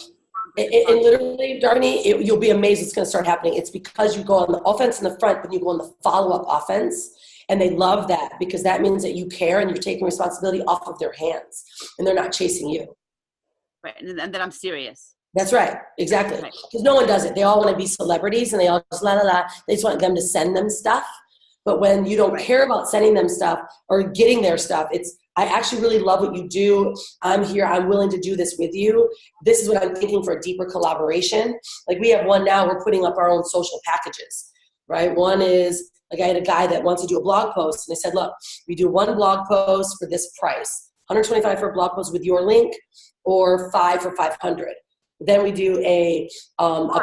and literally, Darviny, you'll be amazed what's going to start happening. It's because you go on the offense in the front, but you go on the follow-up offense, and they love that because that means that you care and you're taking responsibility off of their hands, and they're not chasing you. Right, and then I'm serious. That's right, exactly. Because no one does it. They all want to be celebrities, and they all just They just want them to send them stuff. But when you don't care about sending them stuff or getting their stuff, I actually really love what you do. I'm here. I'm willing to do this with you. This is what I'm thinking for a deeper collaboration. Like we have one now, we're putting up our own social packages, right? One is, like I had a guy that wants to do a blog post, and I said, look, we do one blog post for this price, $125 for a blog post with your link, or $5 for $500. Then we do a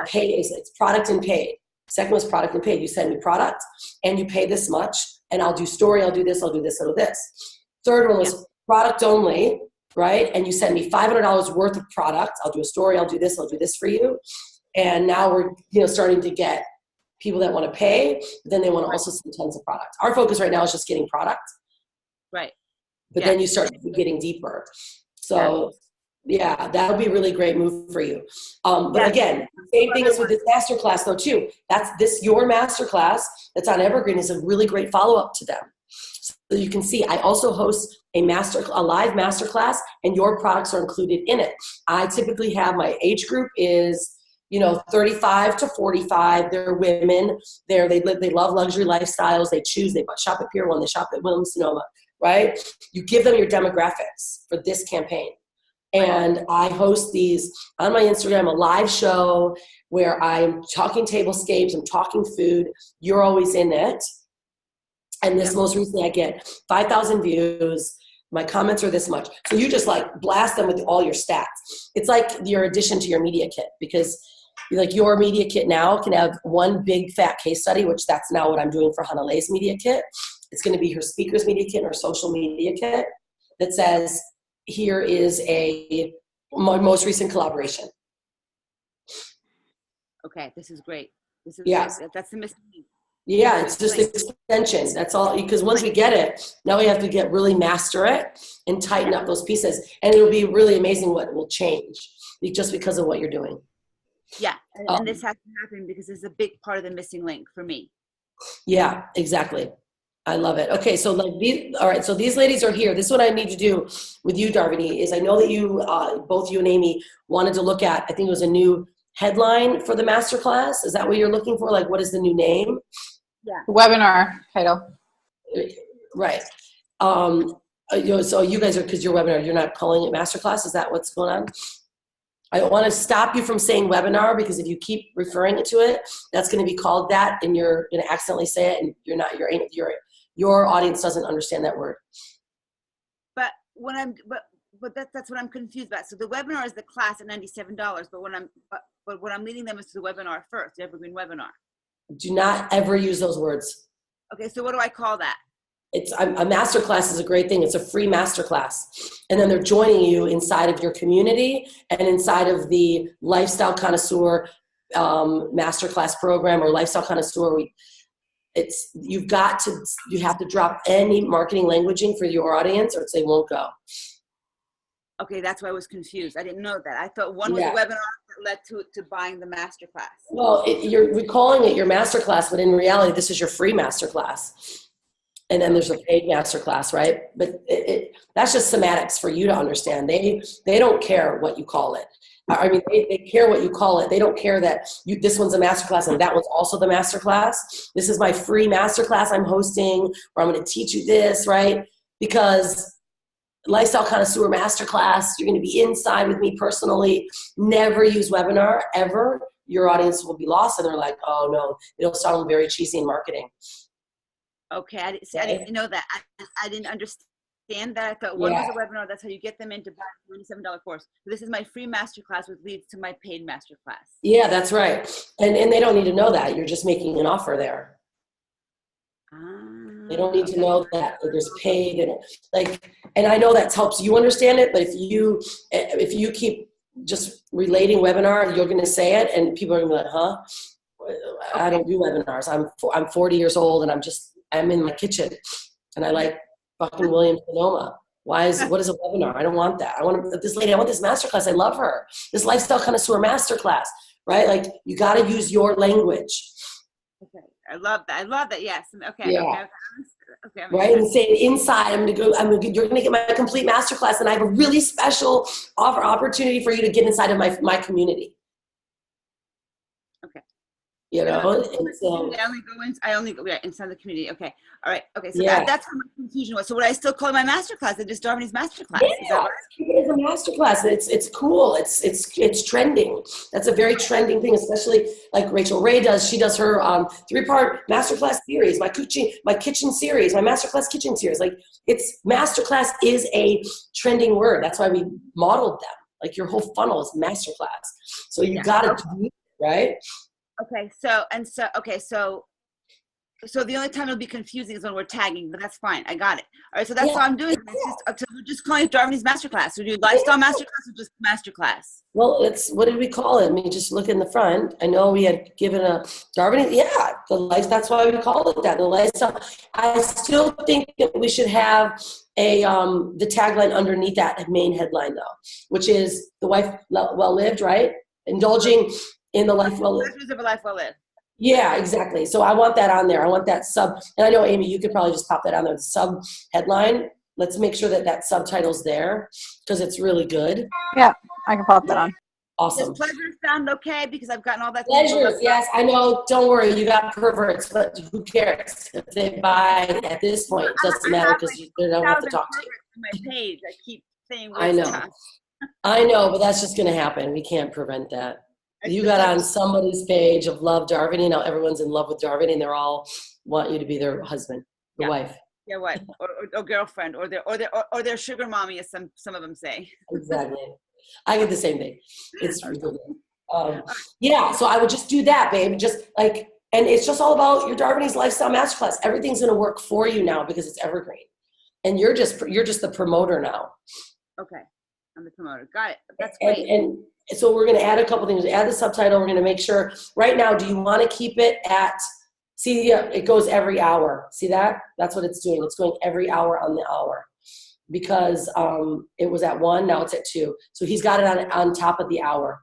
paid, it's product and paid. Second was product and paid. You send me product and you pay this much, and I'll do story, I'll do this, I'll do this, I'll do this. Third one was product only, right? And you send me $500 worth of product. I'll do a story, I'll do this for you. And now we're starting to get people that want to pay, but then they want to also send tons of product. Our focus right now is just getting product. Right. But then you start getting deeper. So yeah, that'll be a really great move for you. But again, same thing as with this masterclass though too. Your masterclass that's on Evergreen is a really great follow-up to them. So you can see, I also host a live masterclass, and your products are included in it. I typically have, my age group is 35 to 45. They're women. They love luxury lifestyles. They shop at Pier 1, they shop at Williams Sonoma, right? You give them your demographics for this campaign. And I host these on my Instagram, a live show where I'm talking tablescapes, I'm talking food. You're always in it. And this most recently, I get 5,000 views. My comments are this much. So you just like blast them with all your stats. It's like your addition to your media kit, because like your media kit now can have one big fat case study, which that's now what I'm doing for Hanalé's media kit. It's going to be her speaker's media kit and her social media kit that says, here is my most recent collaboration. Okay, this is great. This is that's the missing link. Yeah, it's just extension. That's all. Because once we get it, now we have to really master it and tighten up those pieces. And it'll be really amazing what will change just because of what you're doing. Yeah, and this has to happen because it's a big part of the missing link for me. Yeah, exactly. I love it. Okay, so all right, so these ladies are here. This is what I need to do with you, Darviny, is I know that you, both you and Amy, wanted to look at, I think it was a new headline for the masterclass. Is that what you're looking for? Like, what is the new name? Yeah. Webinar title. Right. So you guys are, because your webinar, you're not calling it masterclass. Is that what's going on? I don't want to stop you from saying webinar, because if you keep referring to it, that's going to be called that, and you're going to accidentally say it, and your audience doesn't understand that word. But that's what I'm confused about. So the webinar is the class at $97, but what I'm leading them is to the webinar first, the evergreen webinar. Do not ever use those words. Okay, so what do I call that? A masterclass is a great thing. It's a free masterclass. And then they're joining you inside of your community and inside of the Lifestyle Connoisseur masterclass program, or Lifestyle Connoisseur. You have to drop any marketing languaging for your audience, or they won't go. Okay, that's why I was confused. I didn't know that. I thought one was a webinar that led to buying the masterclass. Well, we're calling it your masterclass, but in reality, this is your free masterclass. And then there's a paid masterclass, right? But that's just semantics for you to understand. They don't care what you call it. I mean, they care what you call it. They don't care that this one's a masterclass and that one's also the masterclass. This is my free masterclass I'm hosting, where I'm going to teach you this, right? Because Lifestyle Connoisseur Masterclass, you're going to be inside with me personally. Never use webinar, ever. Your audience will be lost, and they're like, oh no, it'll sound very cheesy in marketing. Okay, I didn't know that. I didn't understand that. I thought one was a webinar. That's how you get them in to buy a $27 course. So this is my free masterclass, which leads to my paid masterclass. Yeah, that's right. And they don't need to know that. You're just making an offer there. They don't need to know that there's paid and I know that helps you understand it. But if you keep just relating webinar, you're going to say it, and people are going to be like, huh? I don't do webinars. I'm 40 years old, and I'm in my kitchen, and I like fucking Williams Sonoma. What is a webinar? I don't want that. I want this lady. I want this masterclass. I love her. This Lifestyle Connoisseur masterclass, right? Like, you got to use your language. Okay, I love that. Yes. Okay. Yeah. Okay. Right, and say inside, you're going to get my complete masterclass, and I have a really special opportunity for you to get inside of my community. Okay. You know, I only go inside the community. Okay. All right. Okay. So that's where my confusion was. So would I still call it my masterclass? It's just Darviny's masterclass. Yeah, is that right? It is a masterclass. It's cool. It's trending. That's a very trending thing, especially like Rachel Ray does. She does her 3-part masterclass series, my kitchen series, my masterclass kitchen series. Like, masterclass is a trending word. That's why we modeled them. Like, your whole funnel is masterclass. So you got to do it, right? Okay, so the only time it'll be confusing is when we're tagging, but that's fine. I got it. All right, so that's all I'm doing. We're just calling it Darviny's masterclass. We do lifestyle masterclass or just masterclass? Well, what did we call it? I mean, just look in the front. I know we had given a Darviny. Yeah, the life. That's why we call it that. The lifestyle. I still think that we should have the tagline underneath that main headline, though, which is the life well lived, right? Indulging in the life well lived. Of a life well lived. Yeah, exactly. So I want that on there. I want that sub. And I know, Amy, you could probably just pop that on there. The sub headline. Let's make sure that subtitle's there, because it's really good. Yeah, I can pop that on. Awesome. Does pleasure sound okay? Because I've gotten all that. Pleasures, yes, I know. Don't worry, you got perverts, but who cares? If they buy at this point, it doesn't matter because they don't have to talk to you. On my page, I keep saying I know. I know, but that's just going to happen. We can't prevent that. You got on somebody's page of Love Darviny. Now everyone's in love with Darviny, and they're all want you to be their husband, their wife. Yeah, wife or girlfriend or their sugar mommy, as some of them say. Exactly. I get the same thing. It's ridiculous. Yeah, so I would just do that, babe. Just like, and it's just all about your Darviny's Lifestyle Masterclass. Everything's going to work for you now because it's evergreen, and you're just the promoter now. Okay, I'm the promoter. Got it. That's great. And so we're going to add a couple things. Add the subtitle. We're going to make sure. Right now, do you want to keep it at? See, yeah, it goes every hour. See that? That's what it's doing. It's going every hour on the hour. Because it was at 1, now it's at 2. So he's got it on top of the hour.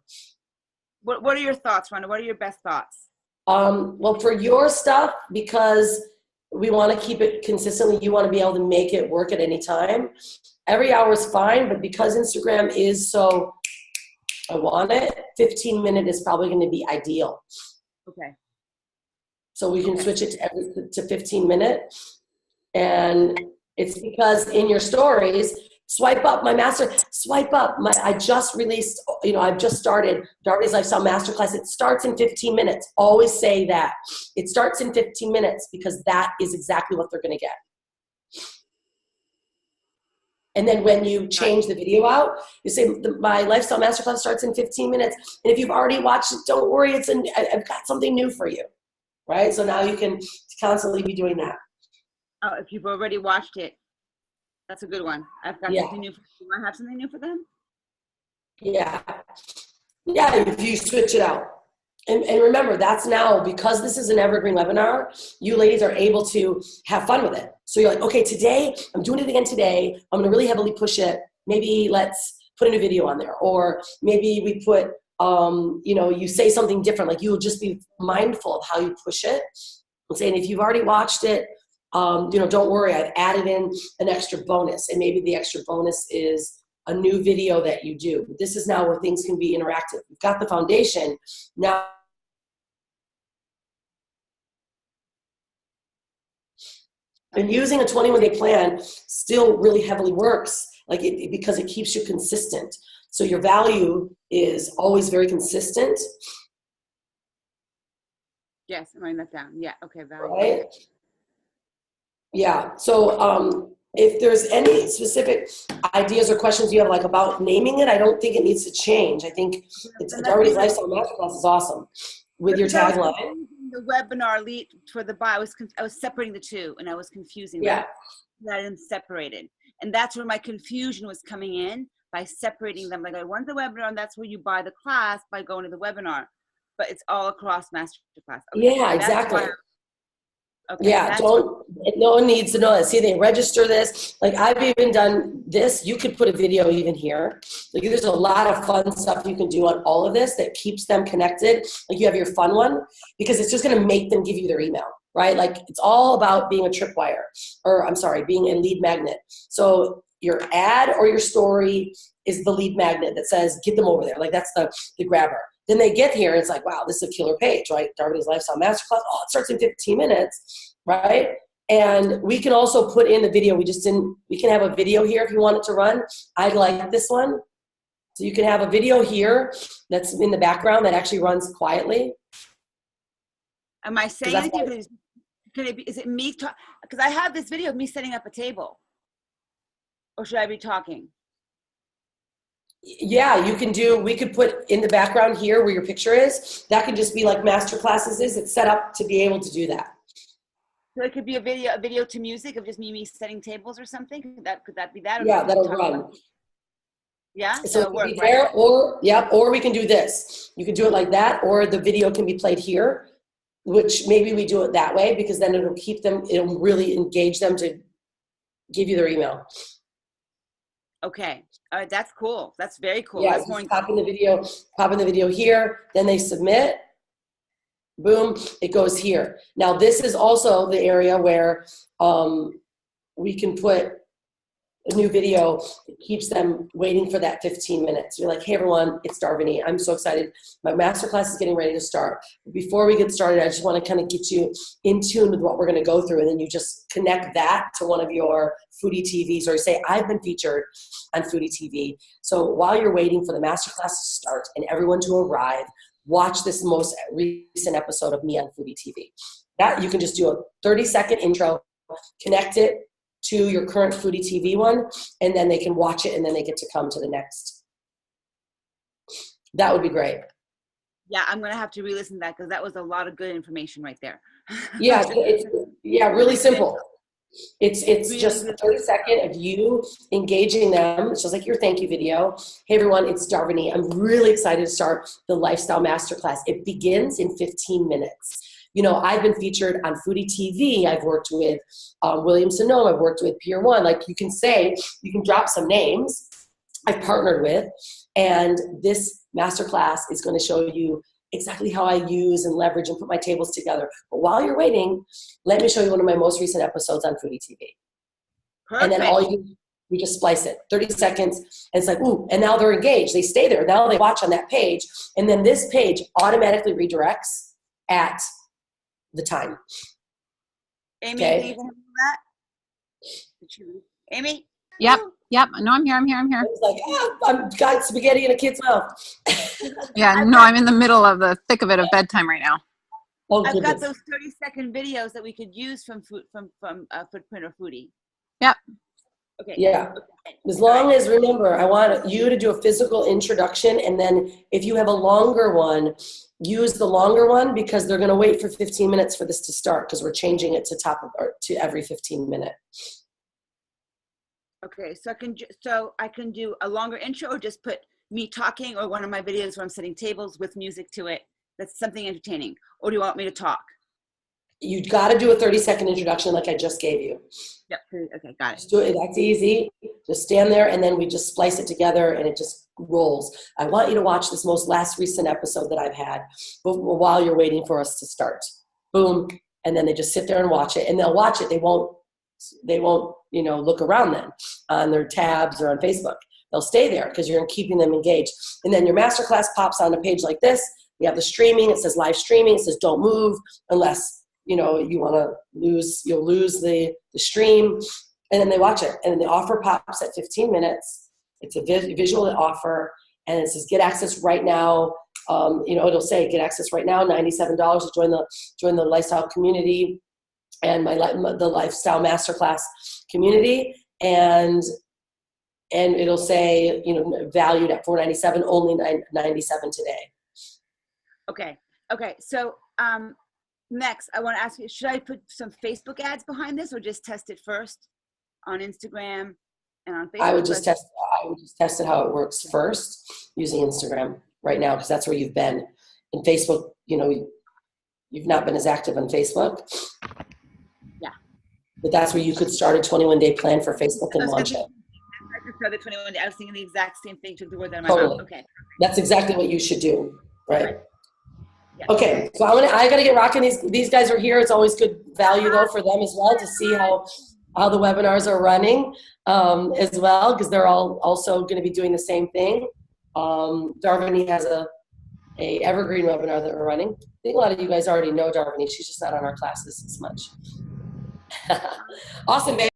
What are your thoughts, Rhonda? What are your best thoughts? Well, for your stuff, because we want to keep it consistently, you want to be able to make it work at any time. Every hour is fine, but because Instagram is so, I want it, 15-minute is probably going to be ideal. Okay. So we can switch it to 15-minute. And it's because in your stories, swipe up I just released, I've just started Darviny's Lifestyle Masterclass. It starts in 15 minutes. Always say that. It starts in 15 minutes because that is exactly what they're going to get. And then when you change the video out, you say, my Lifestyle Masterclass starts in 15 minutes. And if you've already watched it, don't worry, I've got something new for you, right? So now you can constantly be doing that. Oh, if you've already watched it, that's a good one. I've got something new. Do I have something new for them? Yeah. Yeah, if you switch it out. And remember, that's now, because this is an evergreen webinar, you ladies are able to have fun with it. So you're like, okay, today, I'm doing it again today. I'm going to really heavily push it. Maybe let's put a new video on there. Or maybe we put, you say something different. Like you'll just be mindful of how you push it. I'm saying if you've already watched it, don't worry, I've added in an extra bonus, and maybe the extra bonus is a new video that you do. But this is now where things can be interactive. We've got the foundation. Now, and using a 21-day plan still really heavily works, because it keeps you consistent. So your value is always very consistent. Yes, I'm writing that down. Yeah, okay, value. Right? Yeah, so if there's any specific ideas or questions you have about naming it, I don't think it needs to change. I think it's Darviny's Lifestyle Masterclass is awesome with your tagline. The webinar lead for the buy, I was separating the two, and I was confusing them. That and separated. And that's where my confusion was coming in, by separating them. Like, I wanted the webinar, and that's where you buy the class by going to the webinar. But it's all across Masterclass. Okay, yeah, exactly. Okay, yeah, no one needs to know that. See, they register this. Like, I've even done this. You could put a video even here. Like, there's a lot of fun stuff you can do on all of this that keeps them connected. Like, you have your fun one, because it's just going to make them give you their email, right? Like, it's all about being a tripwire, being a lead magnet. So your ad or your story is the lead magnet that says, get them over there. Like, that's the grabber. Then they get here, and it's like, wow, this is a killer page, right? Darviny's Lifestyle Masterclass. Oh, it starts in 15 minutes, right? And we can also put in the video. We can have a video here if you want it to run. I like this one. So you can have a video here that's in the background that actually runs quietly. Am I saying anything? Is it me? Because I have this video of me setting up a table. Or should I be talking? Yeah, we could put in the background here where your picture is. That could just be like Masterclasses is. It's set up to be able to do that. So it could be a video to music of just me setting tables or something. Could that be that? Yeah, that'll run. Yeah, so it work, there, right? Or we can do this. You can do it like that, or the video can be played here, which maybe we do it that way, because then it'll really engage them to give you their email. Okay. All right, that's cool. That's very cool. Yeah, that's more pop in the video here, then they submit. Boom, it goes here. Now this is also the area where we can put a new video, it keeps them waiting for that 15 minutes. You're like, hey everyone, it's Darviny. I'm so excited. My masterclass is getting ready to start. Before we get started, I just want to kind of get you in tune with what we're going to go through. And then you just connect that to one of your Foodie TVs, or you say, I've been featured on Foodie TV. So while you're waiting for the masterclass to start and everyone to arrive, watch this most recent episode of me on Foodie TV. That you can just do a 30-second intro, connect it to your current Foodie TV one, and then they can watch it and then they get to come to the next. That would be great. Yeah, I'm going to have to re-listen to that because that was a lot of good information right there. Yeah, really simple. It's really just a 30-second of you engaging them. It's just like your thank you video. Hey everyone, it's Darviny. I'm really excited to start the Lifestyle Masterclass. It begins in 15 minutes. You know, I've been featured on Foodie TV. I've worked with Williams Sonoma. I've worked with Pier 1. Like you can drop some names I've partnered with. And this masterclass is going to show you exactly how I use and leverage and put my tables together. But while you're waiting, let me show you one of my most recent episodes on Foodie TV. Perfect. And then you just splice it, 30 seconds. And it's like, ooh, and now they're engaged. They stay there. Now they watch on that page. And then this page automatically redirects at the time. Amy, okay. Do you handle that? Amy? Yep. No, I'm here. I was like, I've got spaghetti in a kid's mouth. Yeah, no, I'm in the middle of the thick of it of bedtime right now. Oh, I've got those 30-second videos that we could use from Footprint or Foodie. Yep. Okay. Yeah. As long as, remember, I want you to do a physical introduction, and then if you have a longer one, use the longer one because they're going to wait for 15 minutes for this to start because we're changing it to every 15 minutes. Okay, so I can do a longer intro or just put me talking or one of my videos where I'm setting tables with music to it. That's something entertaining. Or do you want me to talk? You got to do a 30-second introduction like I just gave you. Yep. Okay, got it. Just do it. That's easy. Just stand there and then we just splice it together and it just rolls. I want you to watch this most recent episode that I've had while you're waiting for us to start. Boom. And then they just sit there and watch it, and they'll watch it. They won't, look around then on their tabs or on Facebook. They'll stay there because you're keeping them engaged. And then your masterclass pops on a page like this. We have the streaming. It says live streaming. It says don't move unless, you want to you'll lose the stream. And then they watch it. And then the offer pops at 15 minutes. It's a visual offer. And it says get access right now. It'll say get access right now, $97 to join the lifestyle community and the lifestyle masterclass community. And it'll say, valued at $497, only $97 today. Okay. So next, I want to ask you, should I put some Facebook ads behind this or just test it first on Instagram and on Facebook? I would just test it how it works first using Instagram right now because that's where you've been. In Facebook, you've not been as active on Facebook. Yeah. But that's where you could start a 21-day plan for Facebook and launch it. I was thinking the exact same thing, took the word out of my Totally. mouth. Okay. That's exactly what you should do, right? Yeah. Okay, so I gotta get rocking. These guys are here. It's always good value though for them as well to see how the webinars are running as well because they're all also going to be doing the same thing. Darviny has a evergreen webinar that we're running. I think a lot of you guys already know Darviny. She's just not on our classes as much. Awesome, babe.